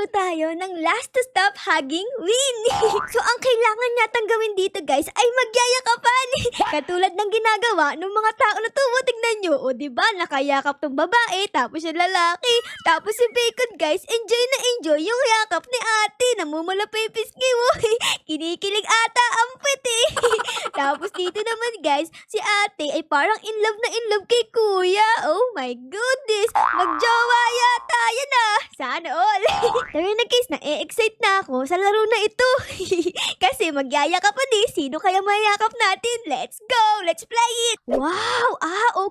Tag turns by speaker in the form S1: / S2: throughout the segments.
S1: maglalaro tayo ng last to stop hugging win. So, ang kailangan natang gawin dito, guys, ay magyayakapan. Katulad ng ginagawa ng mga tao na to. Tignan nyo. O, diba? Nakayakap tong babae, tapos yung lalaki. Tapos si Bacon, guys, enjoy na enjoy yung yakap ni ate. Namumula pa yung pisngi mo. Kinikilig ata ang piti. Tapos dito naman, guys, si ate ay parang in love na in love kay kuya. Oh my goodness. Magjowa yata. Yan ah. Sana all. Pero na guys, na-excite na ako sa laro na ito. Kasi magyayakapan eh. Sino kaya mayakap natin? Let's go. Let's play it. Wow.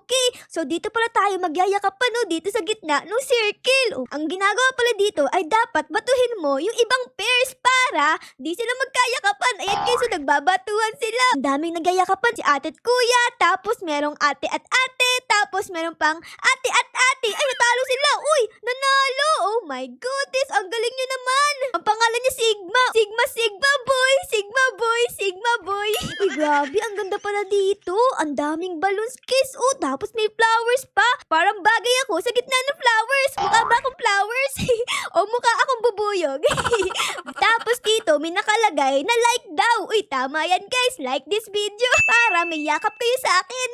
S1: Okay. So dito pala tayo magyayakapan no. Dito sa gitna ng circle. Ang ginagawa pala dito ay dapat batuhin mo yung ibang pairs para di sila magkayakapan. Ayan guys, so nagbabatuhan sila. Ang daming nagyayakapan. Si ate at kuya. Tapos merong ate at ate. Tapos merong pang ate at ate. Ay, natalo sila. Uy, nanalo. Oh my goodness. Ang galing nyo naman. Ang pangalan niya Sigma. Sigma boy. Sigma boy. Sigma boy. Uy, grabe. Ang ganda pala dito. Ang daming balloons kiss. Oh, tapos may flowers pa. Parang bagay ako sa gitna ng flowers. Mukha ba akong flowers? O mukha akong bubuyog? Tapos dito, may nakalagay na like daw. Uy, tama yan guys. Like this video. Para may yakap kayo sa akin.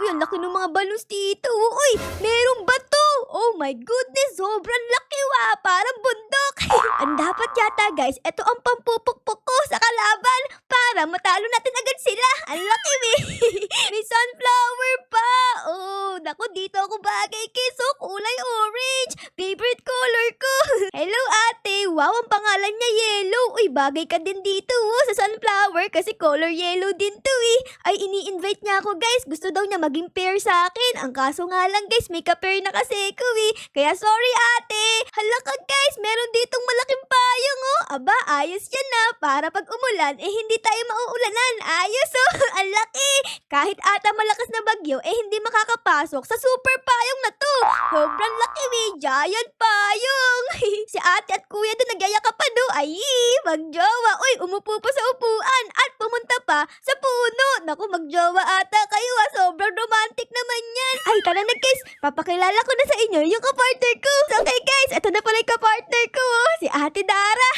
S1: Uy, ang laki ng mga balloons dito. Uy, merong bato. Oh my goodness. Sobrang laki wa. Parang bundok. Ang dapat yata guys, ito ang pampupukpok ko sa kalaban para matalo natin agad sila. Ang laki may sunflower pa. Oh, naku, dito ako bagay kiso. Kulay orange. Favorite color ko. Hello ate. Wow, ang pangalan niya Yellow. Uy, bagay ka din dito sa sunflower kasi color yellow din to eh. Ay, ini-invite niya ako guys. Gusto daw niya maging pair sa akin. Ang kaso nga lang guys, may ka-pair na kasi ko eh. Kaya sorry ate. Hala ka guys, meron ditong malaking payong oh. Aba, ayos yan na. Para pag umulan, eh hindi tayo mauulanan. Ayos oh. Ang laki. Kahit ata malakas na bagyo, eh hindi makakapasok sa super payong na to. Sobrang laki eh. Giant payong. Si ate at kuya doon nagyayakapan do. Ay, magjowa. Uy, umupo pa sa upuan at pumunta pa sa puno. Naku, magjowa ata kayo ah. Sobrang romantic naman yan. Ay, tara na guys. Papakilala ko na sa inyo yung kapartner ko. Okay guys, ito na pala yung kapartner ko. Si Ate Dara.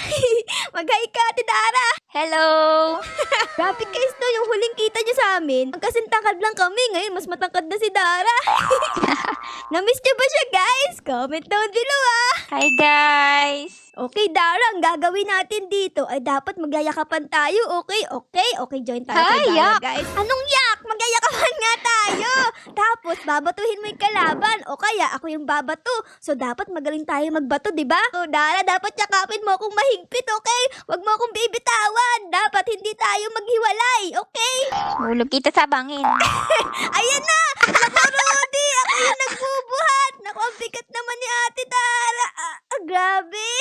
S1: Mag-hi ka, Ate Dara.
S2: Hello!
S1: Grabe guys no, yung huling kita niyo sa amin. Ang kasintangkad lang kami. Ngayon, mas matangkad na si Dara. Na-miss niyo ba siya guys? Comment down below ah.
S2: Hi guys!
S1: Okay, Dara, ang gagawin natin dito ay dapat magyayakapan tayo. Okay, join tayo kay Dara,
S2: Yak!
S1: guys. Anong yak? Magyayakapan nga tayo. Tapos, babatuhin mo yung kalaban. O kaya, ako yung babato. So, dapat magaling tayo magbato, di ba? So, Dara, dapat yakapin mo akong mahigpit, okay? Huwag mo akong bibitawan. Dapat hindi tayo maghiwalay, okay?
S2: Hulog kita sa bangin.
S1: Ayan na! Naku, Rudy! Ako yung nagbubuhat! Naku, ang bigat naman ni Ate Dara. Grabe!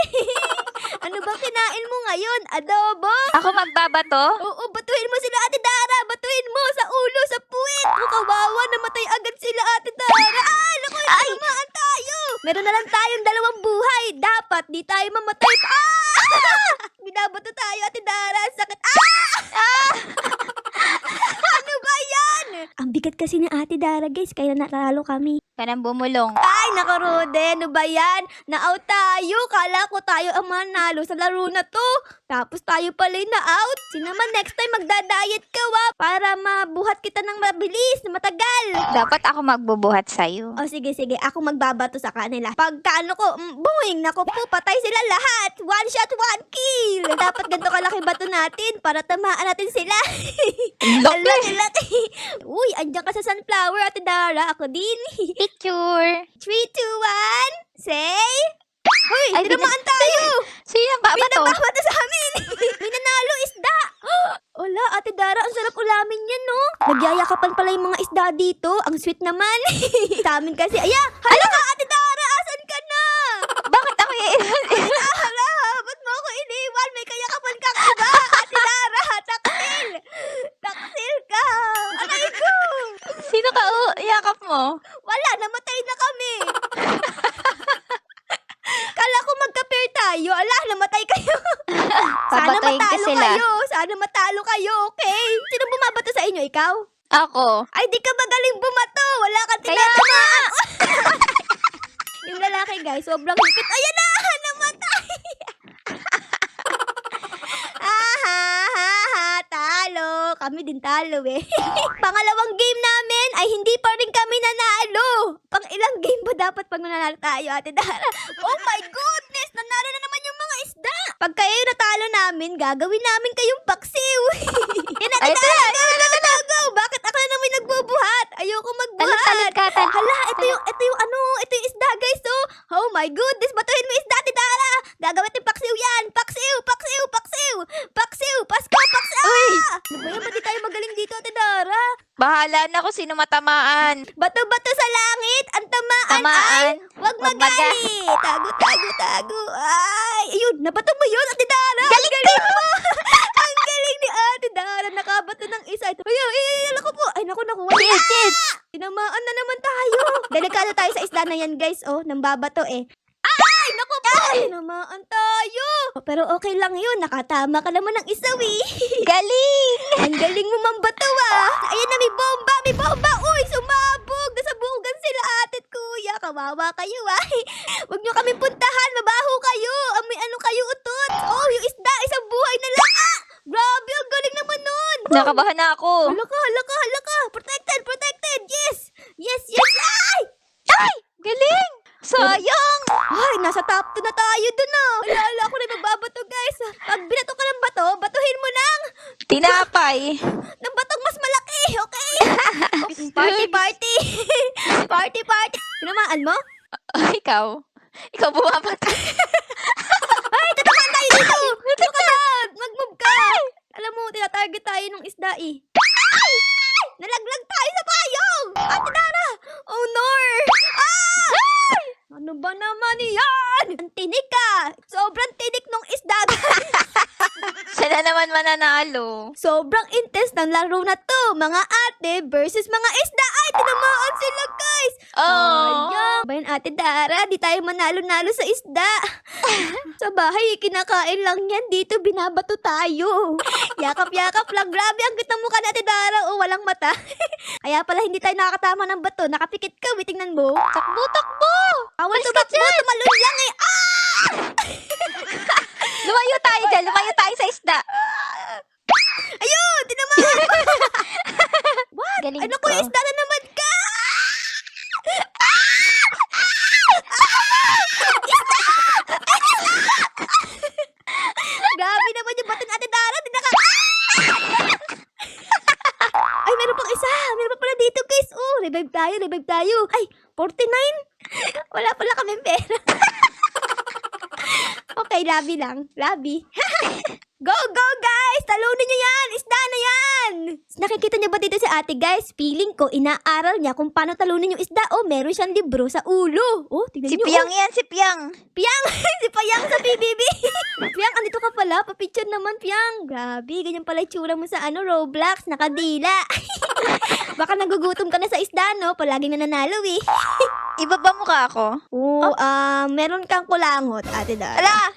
S1: Ano ba kinain mo ngayon? Adobo?
S2: Ako magbabato?
S1: Oo, batuhin mo sila Ate Dara! Batuhin mo sa ulo, sa puwit! O kawawa, namatay agad sila Ate Dara! Naku, tinamaan tayo! Meron na lang tayong 2 buhay. Dapat di tayo mamatay pa. Binabato tayo Ate Dara. Ang sakit. Ano ba yan? Ang bigat kasi ni Ate Dara guys, kaya natalo kami.
S2: Kanang bumulong.
S1: Ay, nakarode, ano ba yan? Na-out tayo. Kala ko tayo ang manalo sa laro na to. Tapos tayo pala yung na-out. Sinaman next time magda-diet ka para mabuhat kita ng mabilis, na matagal.
S2: Dapat ako magbubuhat sa'yo.
S1: O sige, ako magbabato sa kanila. Pagka ko, buwing, naku po, patay sila lahat. 1 shot, 1 kill. Dapat ganito kalaki bato natin para tamaan natin sila. Laki. Uy, andyan ka sa sunflower, Ate Dara. Ako din.
S2: Picture.
S1: 3, 2, 1, say... Hoy,
S2: Ay,
S1: tinamaan tayo!
S2: Sino ang
S1: May
S2: babato?
S1: nagbabato sa amin! May nanalo isda! Ola, Ate Dara, ang sarap ulamin yan, no? Nagyayakapan pala yung mga isda dito. Ang sweet naman. Sa amin kasi, hala ka, Ate Dara! Asan ka na?
S2: Bakit ako
S1: Hala, ba't mo ako iniwan? May kayakapan kang iba! Ate Dara, taksil ka! Aray ko!
S2: Sino ka yakap mo?
S1: Wala, namatay na kami! Kala ko magka-pair tayo. Ala, namatay kayo. Sana
S2: Papatayin ka
S1: matalo
S2: sila.
S1: kayo. Sana matalo kayo, okay? Sino bumabato sa inyo? Ikaw?
S2: Ako.
S1: Ay, di ka magaling bumato. Wala kang
S2: Kaya
S1: tinatamaan. Yung lalaki, guys, sobrang higpit. Ayan na! Namatay! kami din talo eh. Pangalawang game namin ay hindi pa rin kami nanalo. Pang ilang game ba dapat pag nanalo tayo, Ate Dara? Oh my goodness! Nanalo na naman yung mga isda! Pag kayo natalo namin, gagawin namin kayong paksiw. Yan, Ate
S2: Ay,
S1: Dara!
S2: tara,
S1: Go! Bakit ako na naman nagbubuhat? Ayoko magbuhat.
S2: Talot ka, talot.
S1: Hala, ito yung isda, guys, oh. Oh my goodness, batuhin mo isda, Ate Dara. Gagawin yung paksiw yan. Paksiw, paksiw, paksiw. Paksiw, Pasko, paksiw.
S2: Uy!
S1: Ano ba yan? Ba't di tayo magaling dito, Ate Dara?
S2: Bahala na kung sino matamaan.
S1: Bato-bato sa langit, ang tamaan,
S2: Tamaan.
S1: ay, wag
S2: Wag
S1: magalit. Tago, tago, tago. Ay, ayun, nabato mo yun, Ate Dara. Galing mo. Ang galing ni Ate Dara. Nakabato ng isa. Ito. Ay, ko po. Ay, naku.
S2: Cheers, cheers.
S1: Tinamaan na naman tayo. Delikado tayo sa isda na yan, guys. Oh, nang babato eh. Ay, naku po. Tinamaan tayo. Pero okay lang yun. Nakatama ka naman ng isawi.
S2: Galing!
S1: Ang galing mo mambato ah. Ayan na, may bomba. May bomba. Uy, sumabog. Nasa buhugan sila, ate at kuya. Kawawa kayo ah. Huwag nyo kami puntahan. Mabaho kayo. May ano kayo utot. Oh, yung isda. Isang buhay na lang. Ah! Grabe, ang galing naman nun.
S2: Nakabahan na ako.
S1: Hala ka. Protected. Yes. Yes. Ay!
S2: Galing! Sayang!
S1: Ay, nasa top 2 na tayo dun ah. Alala ko na magbabato, guys. Pag binato ka ng bato, batuhin mo ng
S2: Tinapay.
S1: batong mas malaki, okay? Party. Party. Tinamaan mo?
S2: Ikaw. Ikaw bumabata.
S1: Ay, tatamaan tayo dito. Dito ka na. Mag-move ka. Alam mo, tinatarget tayo ng isda eh. Ay! Nalaglag tayo sa payong. Ate Dara. Oh, no. Ah! Ay! Ano ba naman yan? Ang tinik ka. Sobrang tinik nung isda.
S2: Siya na naman mananalo.
S1: Sobrang intense ng laro na to. Mga ate versus mga isda. Ay, tinamaan sila, guys.
S2: Oh.
S1: Sayang. Bayan, Ate Dara, di tayo manalo-nalo sa isda. Sa bahay, kinakain lang yan. Dito, binabato tayo. Yakap-yakap lang. Grabe, ang ganda mukha ni Ate Dara. Oh, walang mata. Kaya pala hindi tayo nakakatama ng bato. Nakapikit ka, tingnan mo.
S2: Takbo!
S1: Awal tumakbo, tumalon lang eh. Ah!
S2: Lumayo tayo dyan. Lumayo tayo sa isda.
S1: Ayun, tinamaan ko. What?
S2: Galing
S1: Ano
S2: ko.
S1: ko, isda na naman ka? Grabe naman yung bato ni Ate Dara. Ay, meron pang isa. Meron pa pala dito, guys. Oh, revive tayo. Ay, 49. Wala pala kami pera. Okay, labi lang. Labi. Go, guys! Talunin nyo yan! Isda na yan! Nakikita niyo ba dito si ate, guys? Feeling ko, inaaral niya kung paano talunin yung isda. Oh, meron siyang libro sa ulo. Oh, tignan
S2: Si
S1: niyo.
S2: Piang yan, si Piang.
S1: Piang! Si Payang sa PBB. Piang, andito ka pala. Papicture naman, Piang. Grabe, ganyan pala itsura mo sa Roblox. Nakadila. Baka nagugutom ka na sa isda, no? Palaging nananalo, eh.
S2: Iba ba mukha ako?
S1: Oo, meron kang kulangot, ate Dara.
S2: Ala!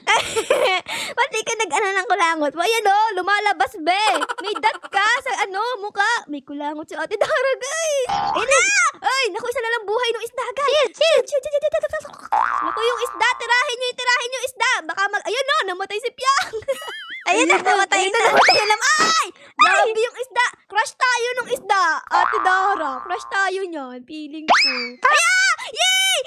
S1: Pati ka nag-ano ng kulangot. Ayan o, lumalabas, be. May dot ka sa mukha. May kulangot si ate Dara, guys. Ayun na! Ay, naku, isa na lang buhay ng isda, guys. Chill. Naku, yung isda, tirahin nyo yung isda. Baka ayun o, namatay si Piang.
S2: Ayun na, namatay na.
S1: Namatay na. Ay! Grabe yung isda. Crush tayo ng isda. Ate Dara, crush tayo niyan. Feeling ko. Yay!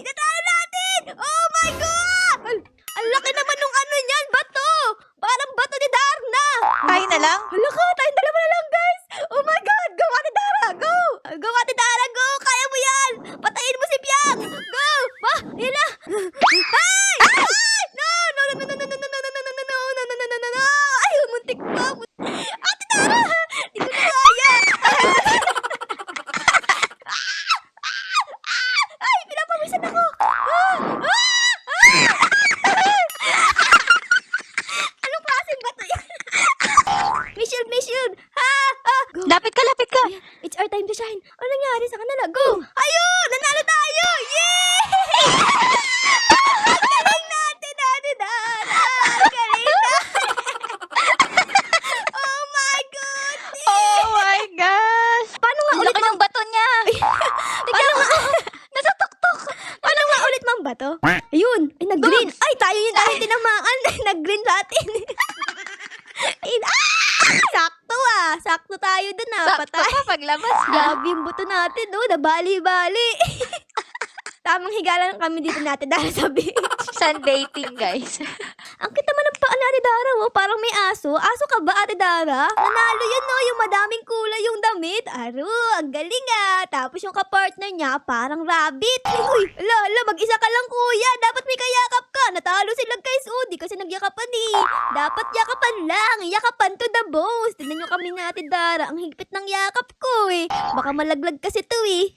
S1: Natalo natin! Oh my God! Ang laki naman nung niyan, bato! Parang bato ni Darna!
S2: Tayo na lang?
S1: Hala ka, tayong dalawa na lang, guys! Oh my God! Go, Ate Dara! Go! Go, Ate Dara! Go! Kaya mo yan! Patayin mo si Piang! Go! Yun na! Ay! No! Ay, muntik pa! Ate Dara! Di ko na kaya! Ay, pinapawisan ako! Anong klaseng bato yan? May shield! Go!
S2: Lapit ka.
S1: It's our time to shine. Ano nangyari sa kanila? Go! Ayun! Nanalo tayo! Yay! Ang galing natin, Ate Dara! Ang galing na! Oh my goodness!
S2: Oh my gosh!
S1: Paano nga
S2: Ang
S1: ulit
S2: laki ng bato niya.
S1: Paano nga?
S2: Nasa tuktok.
S1: Paano nga ulit mang bato? Ayun! Ay, nag-green! Ay, tayo yung tinamaan! Nag-green sa atin! Sakto ah! Sakto tayo dun
S2: Sakto
S1: patay.
S2: pa paglabas ha.
S1: Grabe yung buto natin, no? Nabali-bali. Tamang higa lang kami dito natin dahil sa beach.
S2: Sun dating, guys.
S1: Ang kita naman ng paa ni Ate Dara, oh. Parang may aso. Aso ka ba, Ate Dara? Nanalo yun, no? Yung madaming kulay yung damit. Aro, ang galing ah. Tapos yung kapartner niya, parang rabbit. Uy, ala, mag-isa ka lang, kuya. Dapat may kayakap ka. Natalo sila guys, Udi, kasi nagyakapan eh. Dapat yakapan lang. Yakapan to the bones. Tignan nyo kami ni Ate Dara. Ang higpit ng yakap ko eh. Baka malaglag kasi to eh.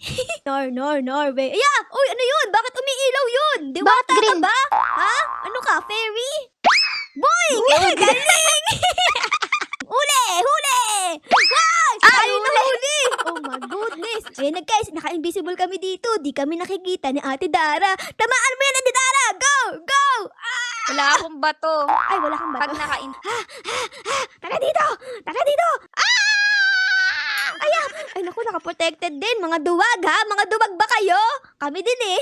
S1: Norway. Ayan! Uy, ano yun? Bakit umiilaw yun? Diwata ka
S2: green?
S1: ba? Ha? Ano ka? Fairy? Boing! Galing! Huli! Wow! Ay, nahuli! Oh my goodness! Ayan na guys, naka-invisible kami dito. Di kami nakikita ni Ate Dara. Tamaan mo yan, Ate Dara! Go! Go!
S2: Wala akong bato.
S1: Ay, wala kang
S2: Pag
S1: bato.
S2: nakain...
S1: Taka dito! Taka dito! Ay, naku, naka-protected din. Mga duwag, ha? Mga duwag ba kayo? Kami din, eh.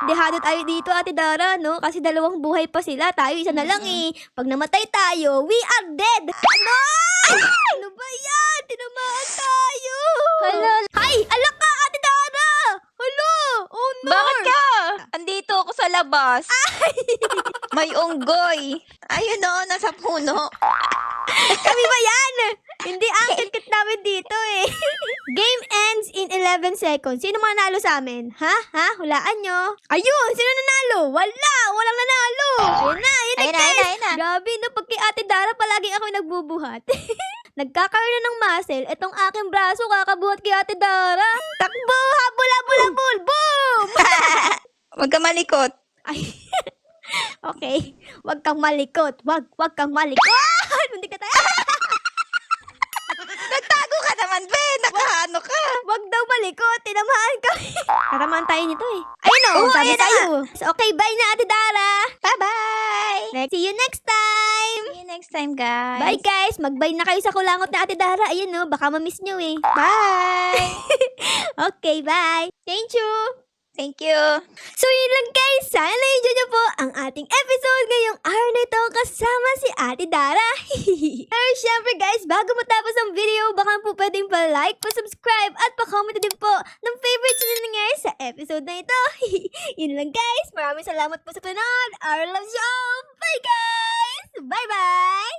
S1: Dehado tayo dito, Ate Dara, no? Kasi dalawang buhay pa sila. Tayo, isa na lang, eh. Pag namatay tayo, we are dead. Ano? Ano ba yan? Tinamaan tayo.
S2: Hala.
S1: Ay, alak ka, Ate Dara! Hala! Oh, no!
S2: Bakit ka? Andito ako sa labas. May unggoy. Ayun o, nasa puno.
S1: Kami ba yan? Hindi, ang kit namin dito eh. Game ends in 11 seconds. Sino manalo sa amin? Ha? Hulaan nyo. Ayun! Sino nanalo? Wala! Walang nanalo! Ayun na,
S2: Ayun na.
S1: Grabe, no? Pag kay Ate Dara, palagi ako nagbubuhat. Nagkakaroon na ng muscle. Etong aking braso, kakabuhat kay Ate Dara. Takbo! Habol! Boom!
S2: Huwag ka malikot.
S1: Ay. Okay. Huwag kang malikot. Huwag kang malikot! Hindi ka tayo.
S2: Nagtago ka naman, be. Nakaano ka.
S1: Wag daw malikot, tinamaan kami. Tatamaan tayo nito eh. Ayun o,
S2: Oo,
S1: sabi
S2: ayun na
S1: tayo. So, okay, bye na Ate Dara.
S2: Bye-bye.
S1: See you next time.
S2: See you next time, guys.
S1: Bye guys, magbay na kayo sa kulangot na Ate Dara. Ayun o, baka ma-miss nyo eh.
S2: Bye.
S1: Okay, bye. Thank you.
S2: Thank you.
S1: So yun lang guys, sana na-enjoy nyo po ang ating episode ngayong araw na ito kasama si Ate Dara. Pero syempre guys, bago matapos ang video, baka po pwedeng pa-like, pa-subscribe at pa-comment din po ng favorites na nangyari sa episode na ito. Yun lang guys, maraming salamat po sa panood. I love you all. Bye guys! Bye-bye!